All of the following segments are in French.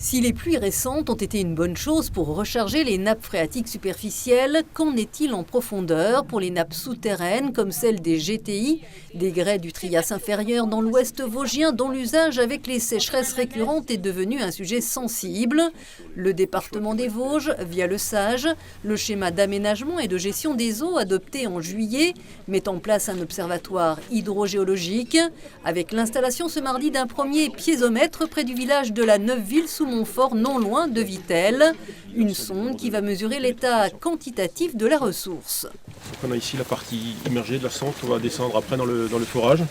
Si les pluies récentes ont été une bonne chose pour recharger les nappes phréatiques superficielles, qu'en est-il en profondeur pour les nappes souterraines comme celles des GTI, des grès du Trias inférieur dans l'ouest vosgien dont l'usage avec les sécheresses récurrentes est devenu un sujet sensible? Le département des Vosges, via le SAGE, le schéma d'aménagement et de gestion des eaux adopté en juillet, met en place un observatoire hydrogéologique avec l'installation ce mardi d'un premier piézomètre près du village de la Neuveville sous Montfort, non loin de Vittel, une sonde qui va mesurer l'état quantitatif de la ressource. On a ici la partie immergée de la sonde, on va descendre après dans le forage.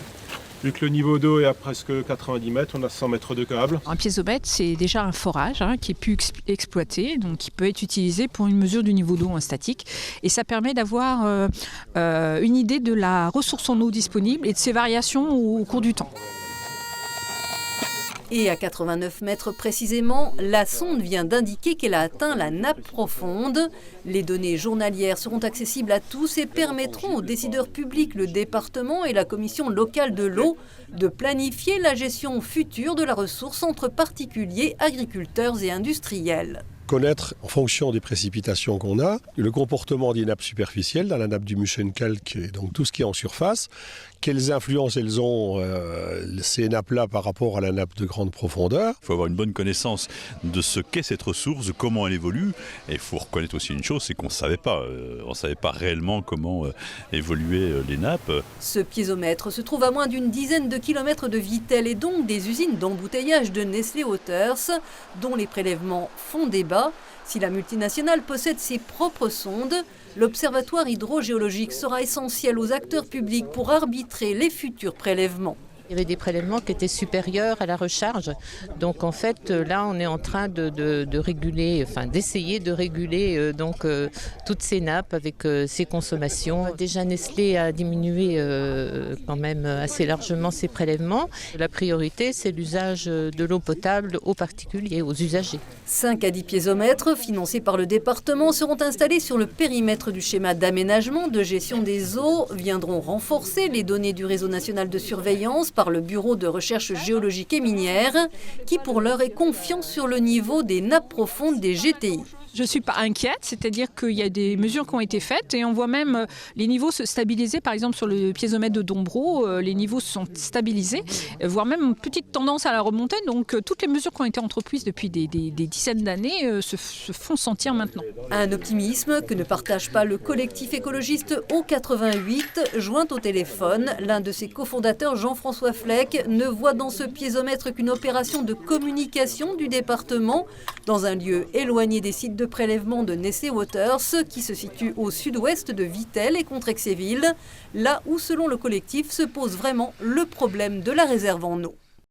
Vu que le niveau d'eau est à presque 90 mètres, on a 100 mètres de câble. Un piézomètre, c'est déjà un forage qui est plus exploité, donc qui peut être utilisé pour une mesure du niveau d'eau en statique. Et ça permet d'avoir une idée de la ressource en eau disponible et de ses variations au cours du temps. Et à 89 mètres précisément, la sonde vient d'indiquer qu'elle a atteint la nappe profonde. Les données journalières seront accessibles à tous et permettront aux décideurs publics, le département et la commission locale de l'eau de planifier la gestion future de la ressource entre particuliers, agriculteurs et industriels. Connaître, en fonction des précipitations qu'on a, le comportement des nappes superficielles, dans la nappe du Muschenkalk et donc tout ce qui est en surface, quelles influences elles ont, ces nappes-là, par rapport à la nappe de grande profondeur. Il faut avoir une bonne connaissance de ce qu'est cette ressource, de comment elle évolue. Et il faut reconnaître aussi une chose, c'est qu'on ne savait pas. On ne savait pas réellement comment évoluaient les nappes. Ce piézomètre se trouve à moins d'une dizaine de kilomètres de Vittel et donc des usines d'embouteillage de Nestlé Waters, dont les prélèvements font débat. Si la multinationale possède ses propres sondes, l'observatoire hydrogéologique sera essentiel aux acteurs publics pour arbitrer les futurs prélèvements. Il y avait des prélèvements qui étaient supérieurs à la recharge. Donc en fait, là, on est en train de réguler, d'essayer de réguler toutes ces nappes avec ces consommations. Déjà, Nestlé a diminué quand même assez largement ses prélèvements. La priorité, c'est l'usage de l'eau potable aux particuliers, aux usagers. 5 à 10 piézomètres, financés par le département, seront installés sur le périmètre du schéma d'aménagement de gestion des eaux, viendront renforcer les données du réseau national de surveillance par le Bureau de recherche géologique et minière, qui pour l'heure est confiant sur le niveau des nappes profondes des GTI. Je ne suis pas inquiète, c'est-à-dire qu'il y a des mesures qui ont été faites et on voit même les niveaux se stabiliser. Par exemple, sur le piézomètre de Dombreau, les niveaux se sont stabilisés, voire même une petite tendance à la remontée. Donc, toutes les mesures qui ont été entreprises depuis des dizaines d'années se font sentir maintenant. Un optimisme que ne partage pas le collectif écologiste O88, joint au téléphone. L'un de ses cofondateurs, Jean-François Fleck, ne voit dans ce piézomètre qu'une opération de communication du département dans un lieu éloigné des sites de prélèvement de Nestlé Waters, qui se situe au sud-ouest de Vittel et Contrexéville, là où, selon le collectif, se pose vraiment le problème de la réserve en eau.